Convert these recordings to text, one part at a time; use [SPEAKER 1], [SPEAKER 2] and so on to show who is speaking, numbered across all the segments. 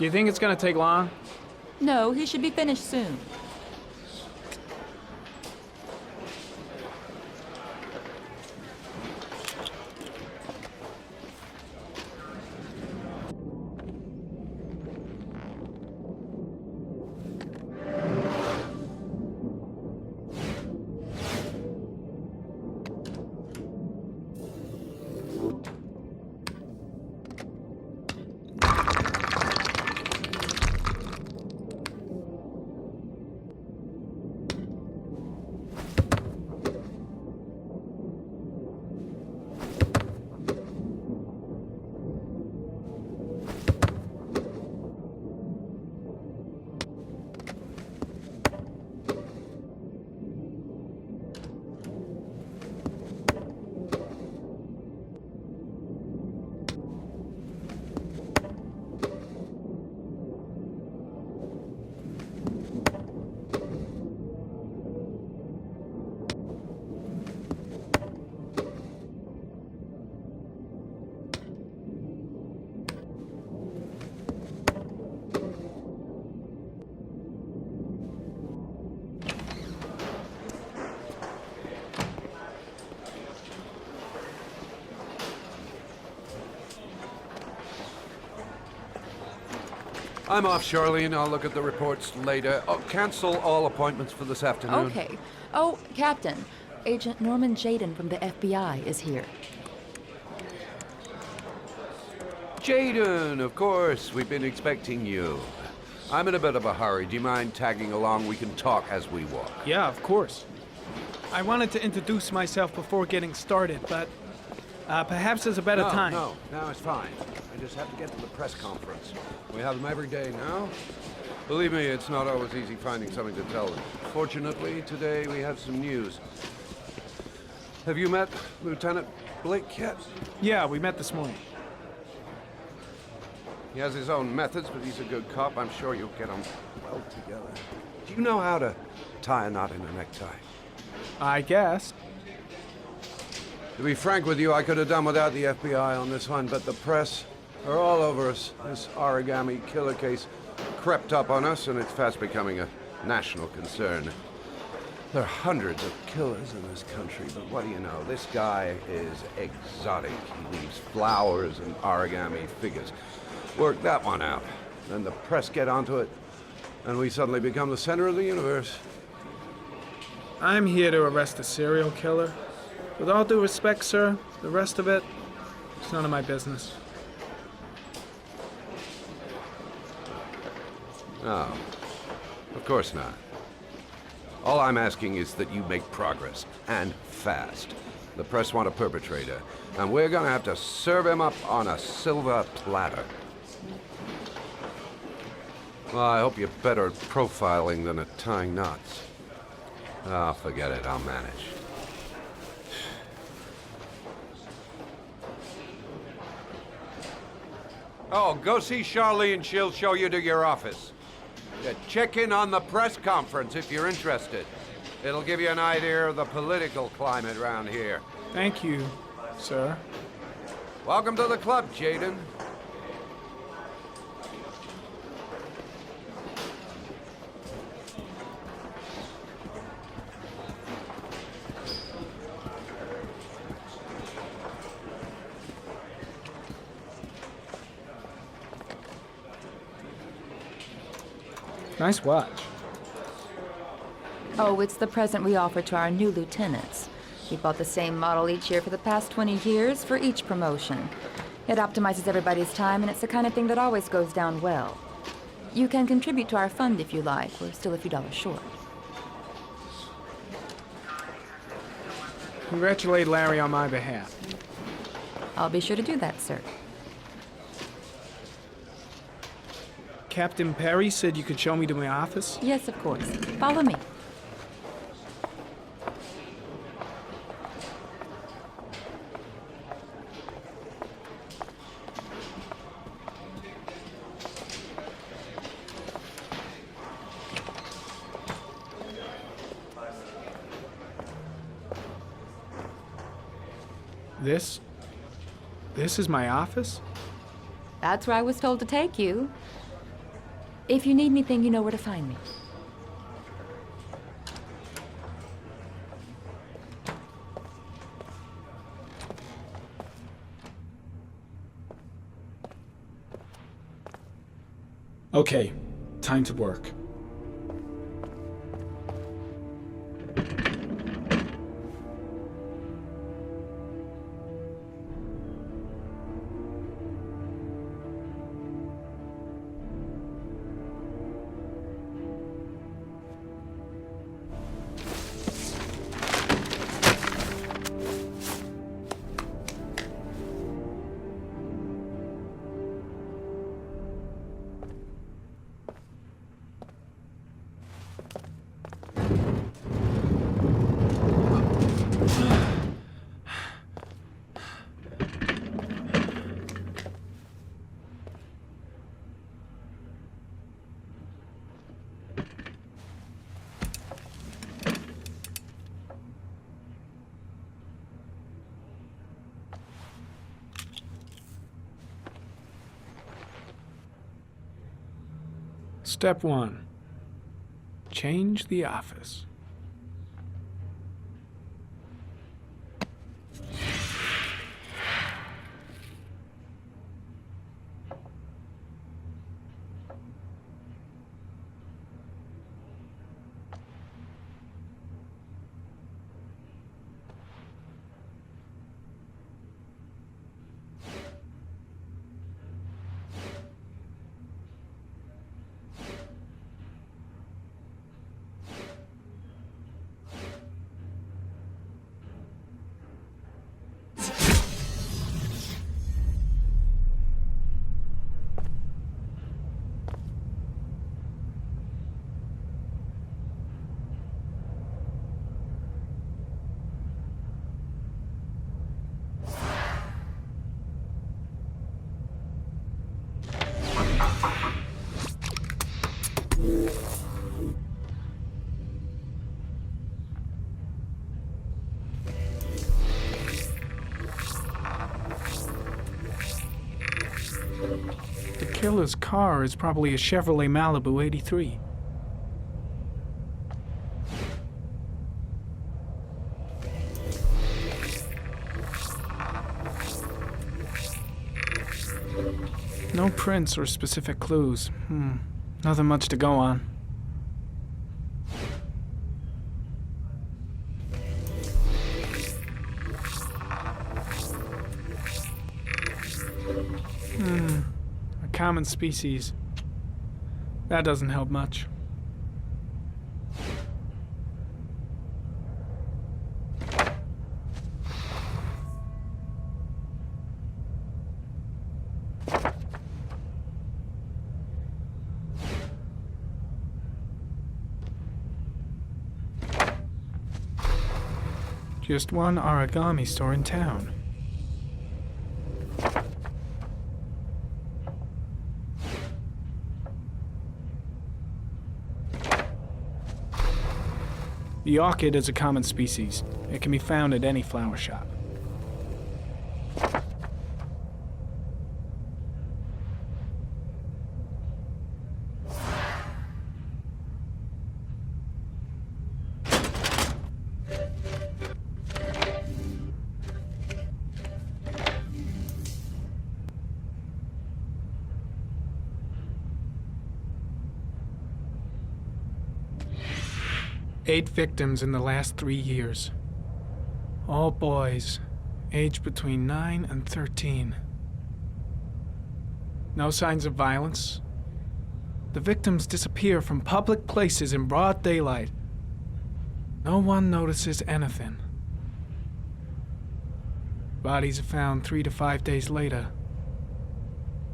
[SPEAKER 1] Do you think it's gonna take long?
[SPEAKER 2] No, he should be finished soon.
[SPEAKER 3] I'm off, Charlene. I'll look at the reports later. Oh, cancel all appointments for this afternoon.
[SPEAKER 2] Okay. Oh, Captain. Agent Norman Jayden from the FBI is here.
[SPEAKER 3] Jayden, of course. We've been expecting you. I'm in a bit of a hurry. Do you mind tagging along? We can talk as we walk.
[SPEAKER 1] Yeah, of course. I wanted to introduce myself before getting started, but perhaps there's a better time.
[SPEAKER 3] No, it's fine. I just have to get to the press conference. We have them every day now. Believe me, it's not always easy finding something to tell them. Fortunately, today we have some news. Have you met Lieutenant Blake yet?
[SPEAKER 1] Yeah, we met this morning.
[SPEAKER 3] He has his own methods, but he's a good cop. I'm sure you'll get on well together. Do you know how to tie a knot in a necktie?
[SPEAKER 1] I guess.
[SPEAKER 3] To be frank with you, I could have done without the FBI on this one, but the press are all over us. This origami killer case crept up on us, and it's fast becoming a national concern. There are hundreds of killers in this country, but what do you know? This guy is exotic. He leaves flowers and origami figures. Work that one out. Then the press get onto it, and we suddenly become the center of the universe.
[SPEAKER 1] I'm here to arrest a serial killer. With all due respect, sir, the rest of it, it's none of my business.
[SPEAKER 3] No, of course not. All I'm asking is that you make progress, and fast. The press want a perpetrator, and we're gonna have to serve him up on a silver platter. Well, I hope you're better at profiling than at tying knots. Oh, forget it, I'll manage. Oh, go see Charlene, she'll show you to your office. Yeah, check in on the press conference if you're interested. It'll give you an idea of the political climate around here.
[SPEAKER 1] Thank you, sir.
[SPEAKER 3] Welcome to the club, Jayden.
[SPEAKER 1] Nice watch.
[SPEAKER 2] Oh, it's the present we offer to our new lieutenants. We bought the same model each year for the past 20 years for each promotion. It optimizes everybody's time, and it's the kind of thing that always goes down well. You can contribute to our fund if you like. We're still a few dollars short.
[SPEAKER 1] Congratulate Larry on my behalf.
[SPEAKER 2] I'll be sure to do that, sir.
[SPEAKER 1] Captain Perry said you could show me to my office?
[SPEAKER 2] Yes, of course. Follow me.
[SPEAKER 1] This is my office?
[SPEAKER 2] That's where I was told to take you. If you need anything, you know where to find me.
[SPEAKER 1] Okay, time to work. Step 1. Change the office. The killer's car is probably a Chevrolet Malibu 83. No prints or specific clues. Nothing much to go on. A common species. That doesn't help much. Just one origami store in town. The orchid is a common species. It can be found at any flower shop. Eight victims in the last 3 years. All boys, aged between 9 and 13. No signs of violence. The victims disappear from public places in broad daylight. No one notices anything. Bodies are found 3 to 5 days later,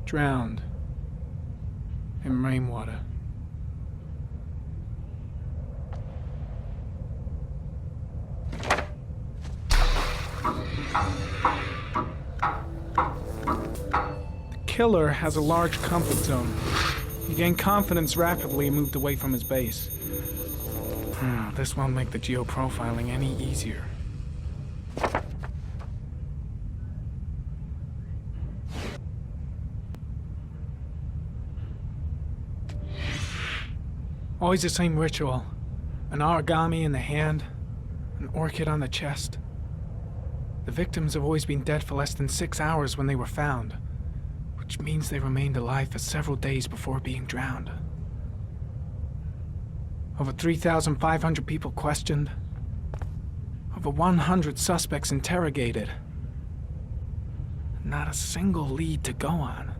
[SPEAKER 1] drowned in rainwater. The killer has a large comfort zone. He gained confidence rapidly and moved away from his base. This won't make the geoprofiling any easier. Always the same ritual. An origami in the hand, an orchid on the chest. The victims have always been dead for less than 6 hours when they were found, which means they remained alive for several days before being drowned. Over 3,500 people questioned. Over 100 suspects interrogated. Not a single lead to go on.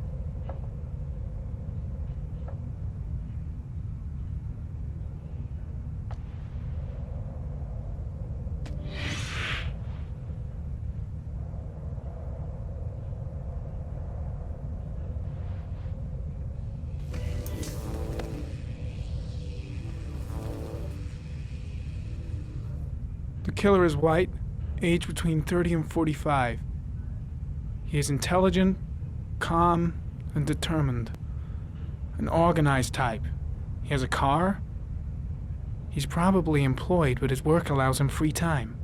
[SPEAKER 1] The killer is white, aged between 30 and 45. He is intelligent, calm, and determined. An organized type. He has a car. He's probably employed, but his work allows him free time.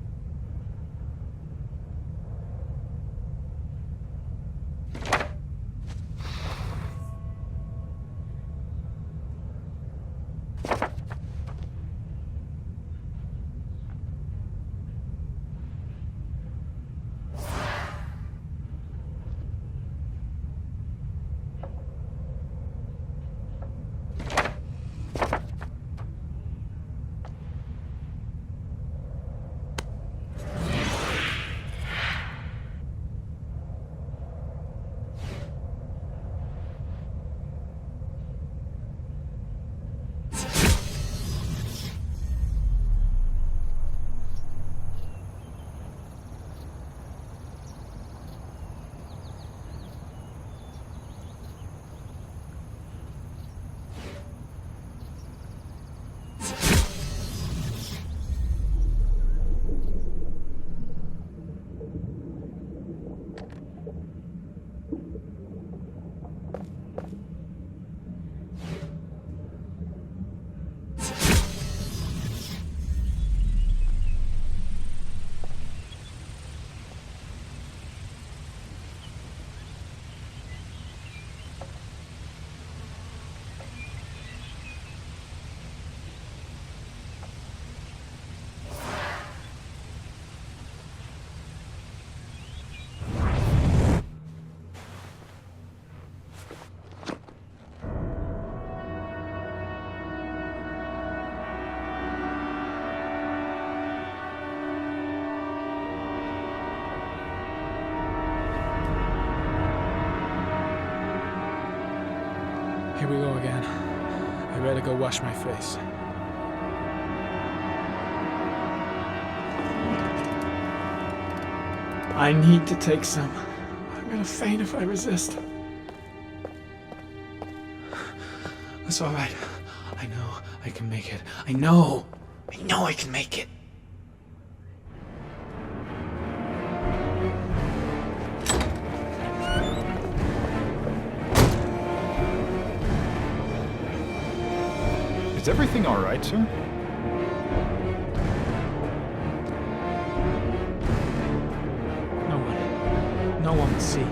[SPEAKER 1] Here we go again. I better go wash my face. I need to take some. I'm gonna faint if I resist. That's all right. I know I can make it. I know I can make it.
[SPEAKER 4] Is everything all right, sir?
[SPEAKER 1] No one will see.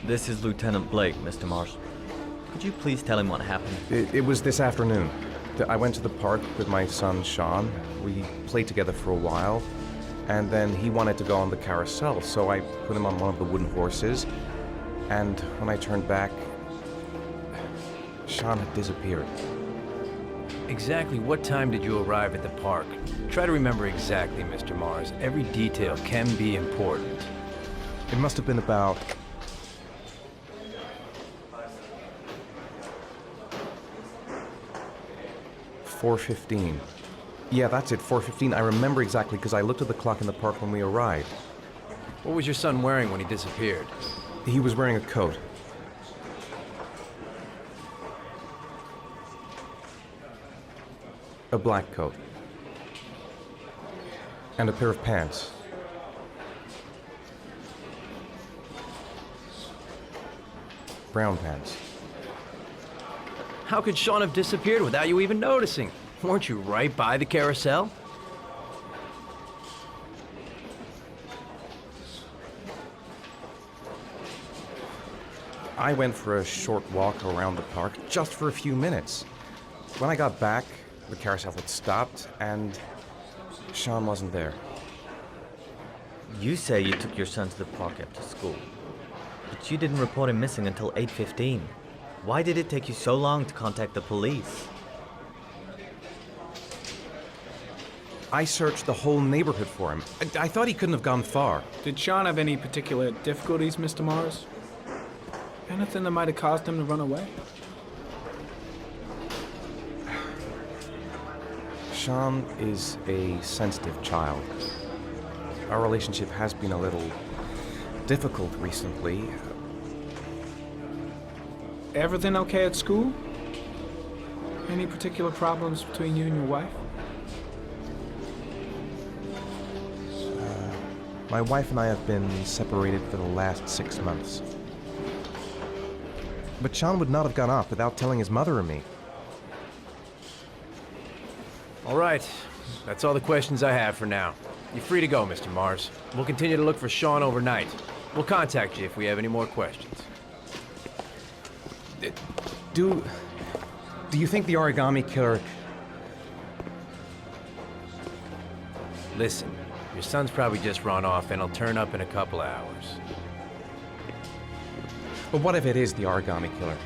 [SPEAKER 5] This is Lieutenant Blake, Mr. Marshall. Could you please tell him what happened?
[SPEAKER 6] It was this afternoon. I went to the park with my son, Sean. We played together for a while. And then he wanted to go on the carousel, so I put him on one of the wooden horses. And when I turned back, Sean had disappeared.
[SPEAKER 7] Exactly what time did you arrive at the park? Try to remember exactly, Mr. Mars. Every detail can be important.
[SPEAKER 6] It must have been about 4:15. Yeah, that's it, 4:15. I remember exactly because I looked at the clock in the park when we arrived.
[SPEAKER 7] What was your son wearing when he disappeared?
[SPEAKER 6] He was wearing a coat. A black coat. And a pair of pants. Brown pants.
[SPEAKER 7] How could Sean have disappeared without you even noticing? Weren't you right by the carousel?
[SPEAKER 6] I went for a short walk around the park, just for a few minutes. When I got back, the carousel had stopped, and Sean wasn't there.
[SPEAKER 5] You say you took your son to the park after school, but you didn't report him missing until 8:15. Why did it take you so long to contact the police?
[SPEAKER 6] I searched the whole neighborhood for him. I thought he couldn't have gone far.
[SPEAKER 1] Did Sean have any particular difficulties, Mr. Morris? Anything that might have caused him to run away?
[SPEAKER 6] Sean is a sensitive child. Our relationship has been a little difficult recently.
[SPEAKER 1] Everything okay at school? Any particular problems between you and your wife?
[SPEAKER 6] My wife and I have been separated for the last 6 months. But Sean would not have gone off without telling his mother or me.
[SPEAKER 7] All right. That's all the questions I have for now. You're free to go, Mr. Mars. We'll continue to look for Sean overnight. We'll contact you if we have any more questions.
[SPEAKER 6] Do you think the origami killer...
[SPEAKER 7] Listen, your son's probably just run off and he'll turn up in a couple hours.
[SPEAKER 6] But what if it is the origami killer?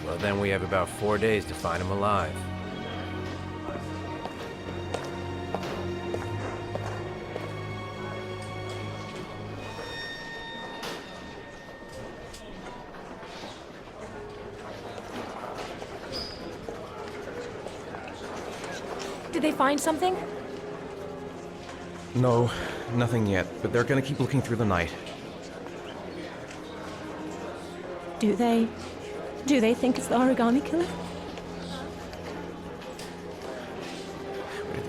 [SPEAKER 7] Well, then we have about 4 days to find him alive.
[SPEAKER 8] Did they find something?
[SPEAKER 6] No, nothing yet, but they're gonna keep looking through the night.
[SPEAKER 8] Do they think it's the origami killer?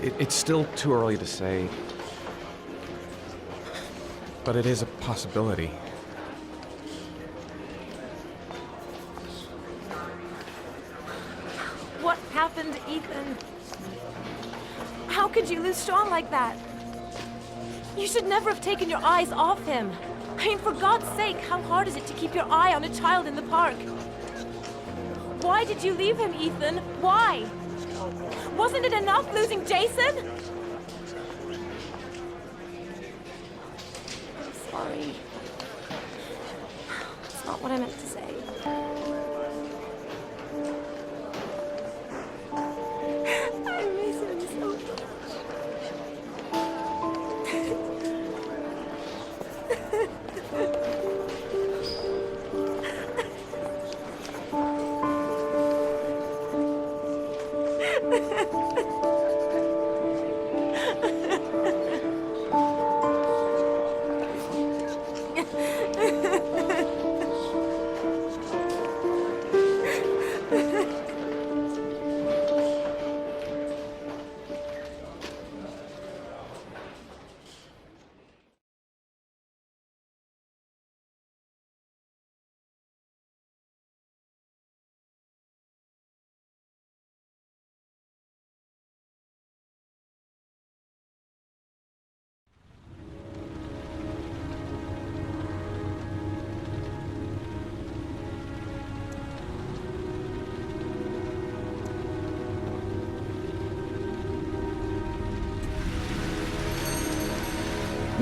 [SPEAKER 6] It's still too early to say. But it is a possibility.
[SPEAKER 8] What happened, Ethan? How could you lose Sean like that? You should never have taken your eyes off him. I mean, for God's sake, how hard is it to keep your eye on a child in the park? Why did you leave him, Ethan? Why? Wasn't it enough losing Jason? I'm sorry. It's not what I meant to say. I miss him so much.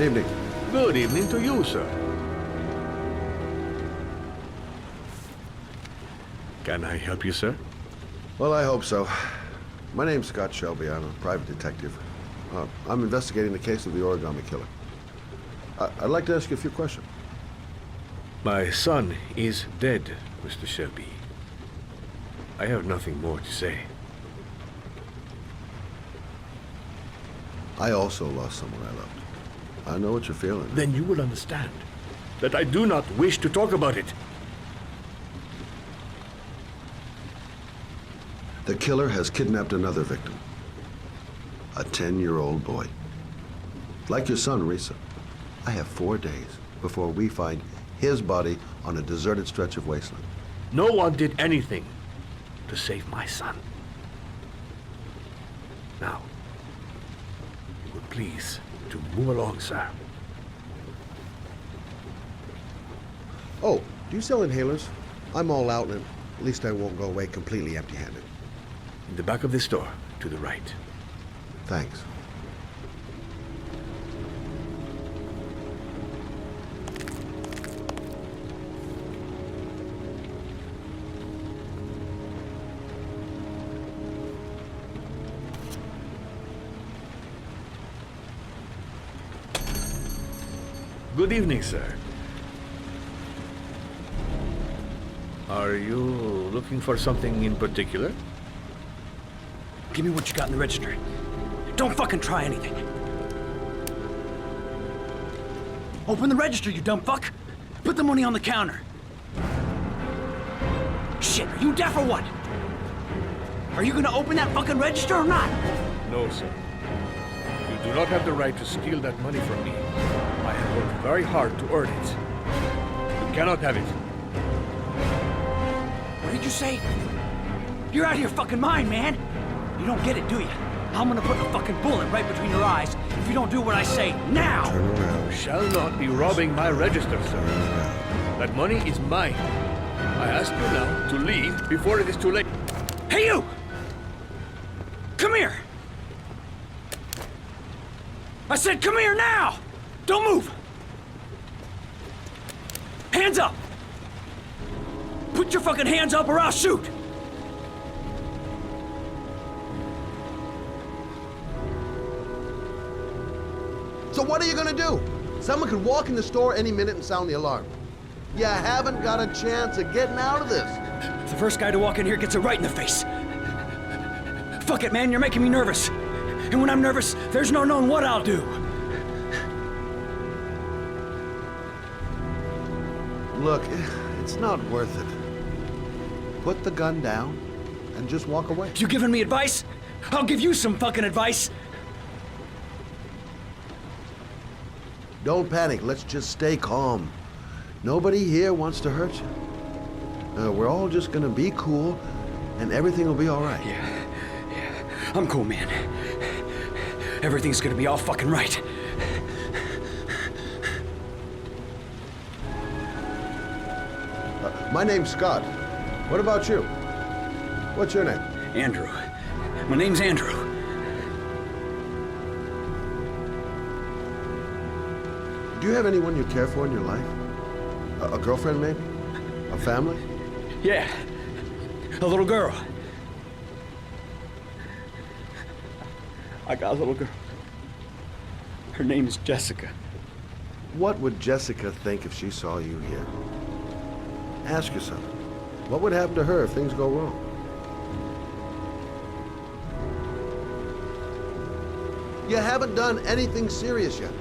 [SPEAKER 3] evening.
[SPEAKER 9] Good evening to you, sir. Can I help you, sir?
[SPEAKER 3] Well, I hope so. My name's Scott Shelby. I'm a private detective. I'm investigating the case of the origami killer. I'd like to ask you a few questions.
[SPEAKER 9] My son is dead, Mr. Shelby. I have nothing more to say.
[SPEAKER 3] I also lost someone I loved. I know what you're feeling.
[SPEAKER 9] Then you will understand that I do not wish to talk about it.
[SPEAKER 3] The killer has kidnapped another victim. A 10-year-old boy. Like your son, Risa. I have 4 days before we find his body on a deserted stretch of wasteland.
[SPEAKER 9] No one did anything to save my son. Now, you would please to move along, sir.
[SPEAKER 3] Oh, do you sell inhalers? I'm all out, and at least I won't go away completely empty-handed.
[SPEAKER 9] In the back of the store, to the right.
[SPEAKER 3] Thanks.
[SPEAKER 9] Good evening, sir. Are you looking for something in particular?
[SPEAKER 10] Give me what you got in the register. Don't fucking try anything. Open the register, you dumb fuck. Put the money on the counter. Shit, are you deaf or what? Are you gonna open that fucking register or not?
[SPEAKER 9] No, sir. You do not have the right to steal that money from me. I have worked very hard to earn it. You cannot have it.
[SPEAKER 10] What did you say? You're out of your fucking mind, man. You don't get it, do you? I'm gonna put a fucking bullet right between your eyes if you don't do what I say now!
[SPEAKER 3] Turn around.
[SPEAKER 9] You shall not be robbing my register, sir. That money is mine. I ask you now to leave before it is too late.
[SPEAKER 10] Hey, you! Come here! I said come here now! Don't move! Hands up! Put your fucking hands up or I'll shoot!
[SPEAKER 3] So what are you gonna do? Someone could walk in the store any minute and sound the alarm. You haven't got a chance of getting out of this.
[SPEAKER 10] The first guy to walk in here gets it right in the face. Fuck it, man, you're making me nervous. And when I'm nervous, there's no knowing what I'll do.
[SPEAKER 3] Look, it's not worth it. Put the gun down and just walk away.
[SPEAKER 10] You giving me advice? I'll give you some fucking advice.
[SPEAKER 3] Don't panic. Let's just stay calm. Nobody here wants to hurt you. We're all just gonna be cool, and everything will be all right.
[SPEAKER 10] Yeah, I'm cool, man. Everything's gonna be all fucking right.
[SPEAKER 3] My name's Scott. What about you? What's your name?
[SPEAKER 10] Andrew. My name's Andrew.
[SPEAKER 3] Do you have anyone you care for in your life? A girlfriend, maybe? A family?
[SPEAKER 10] Yeah, a little girl. I got a little girl. Her name's Jessica.
[SPEAKER 3] What would Jessica think if she saw you here? Ask yourself, what would happen to her if things go wrong? You haven't done anything serious yet.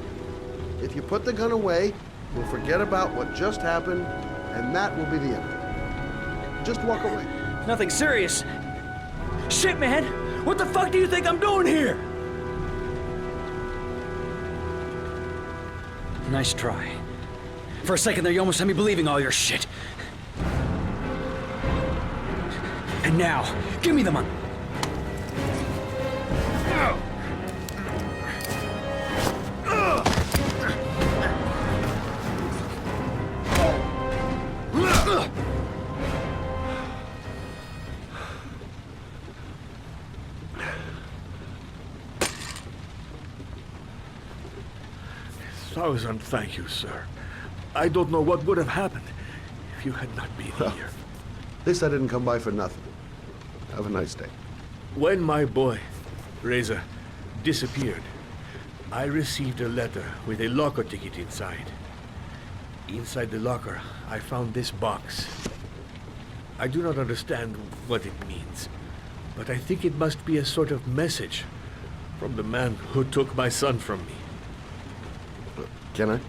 [SPEAKER 3] If you put the gun away, we'll forget about what just happened, and that will be the end of it. Just walk away.
[SPEAKER 10] Nothing serious. Shit, man! What the fuck do you think I'm doing here? Nice try. For a second there, you almost had me believing all your shit. And now, give me the money.
[SPEAKER 9] Thank you, sir. I don't know what would have happened if you had not been here.
[SPEAKER 3] At least I didn't come by for nothing. Have a nice day.
[SPEAKER 9] When my boy, Reza, disappeared, I received a letter with a locker ticket inside. Inside the locker, I found this box. I do not understand what it means, but I think it must be a sort of message from the man who took my son from me.
[SPEAKER 3] Can I?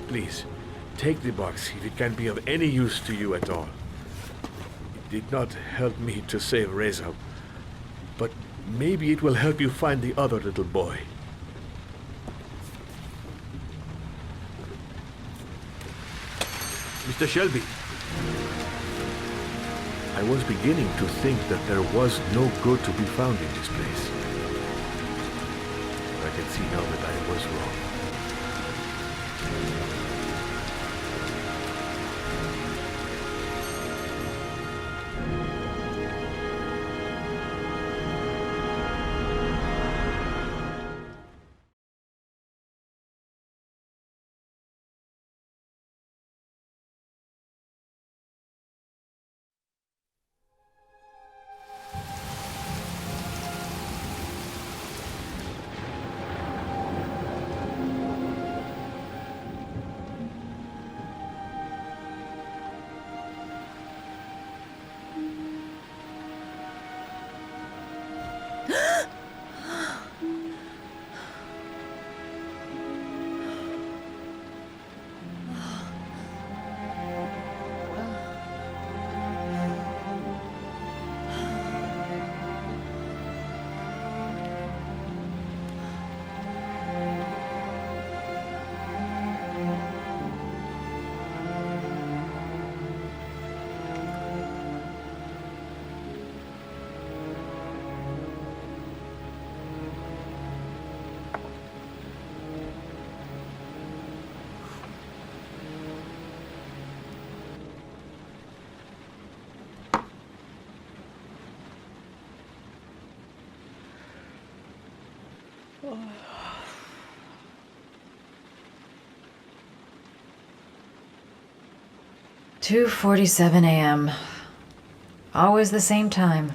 [SPEAKER 9] Please, take the box if it can be of any use to you at all. It did not help me to save Reza, but maybe it will help you find the other little boy. Mr. Shelby, I was beginning to think that there was no good to be found in this place. I can see now that I was wrong.
[SPEAKER 2] Oh. 2:47 a.m. Always the same time.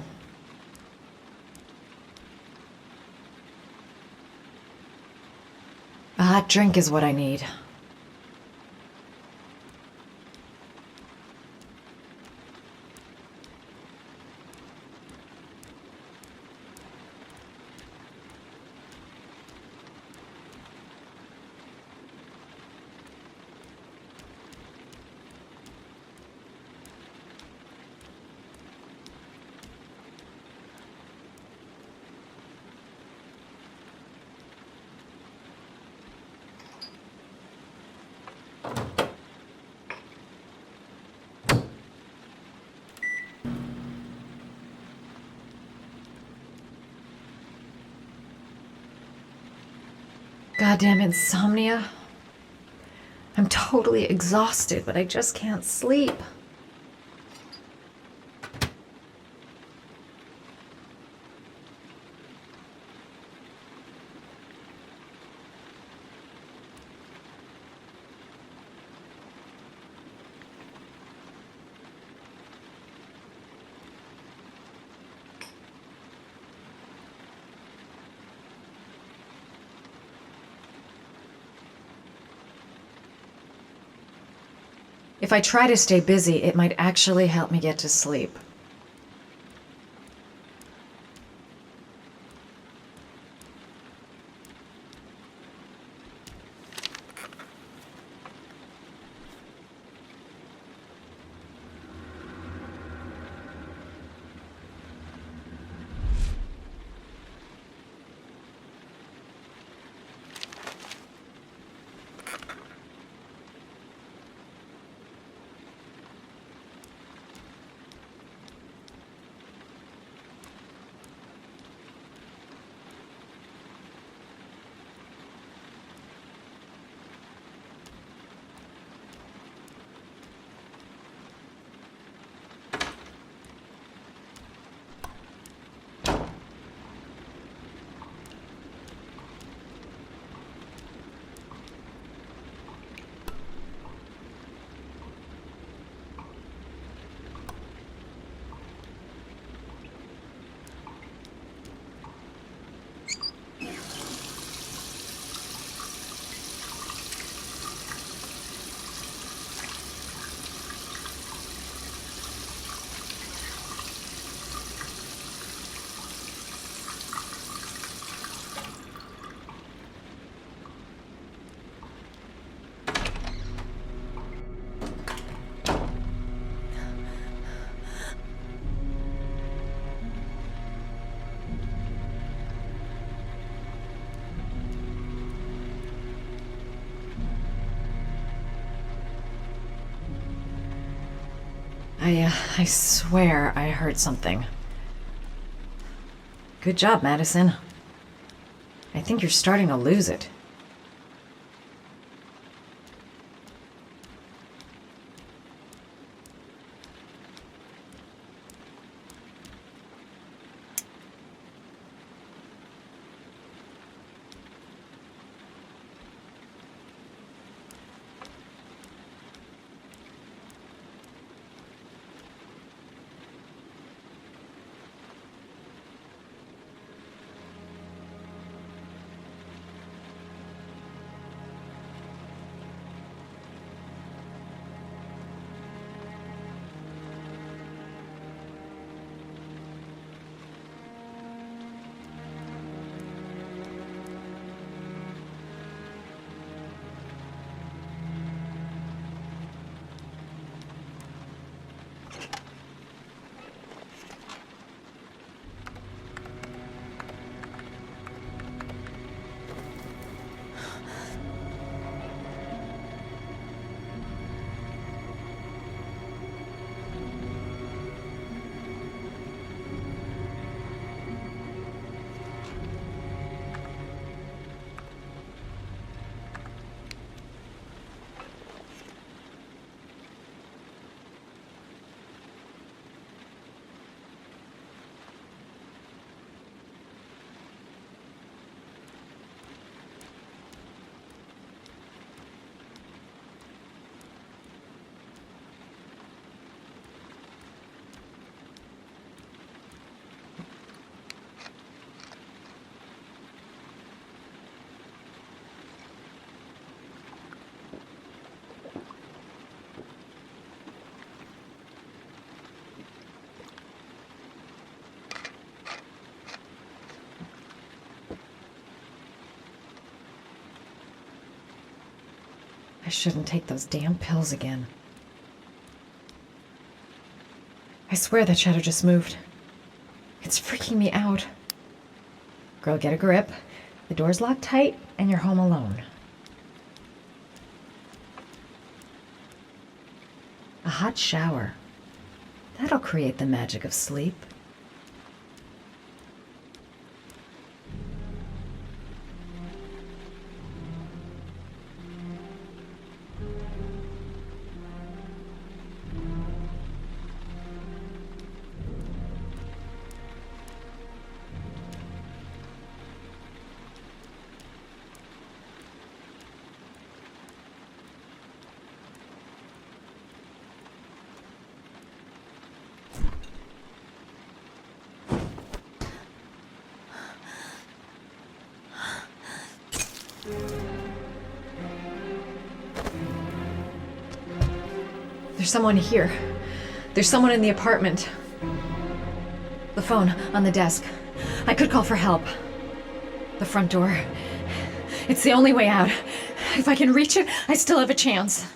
[SPEAKER 2] A hot drink is what I need. Goddamn insomnia. I'm totally exhausted, but I just can't sleep. If I try to stay busy, it might actually help me get to sleep.
[SPEAKER 11] I swear I heard something. Good job, Madison. I think you're starting to lose it. I shouldn't take those damn pills again. I swear that shadow just moved. It's freaking me out. Girl, get a grip. The door's locked tight, and you're home alone. A hot shower. That'll create the magic of sleep. There's someone here. There's someone in the apartment. The phone on the desk. I could call for help. The front door. It's the only way out. If I can reach it, I still have a chance.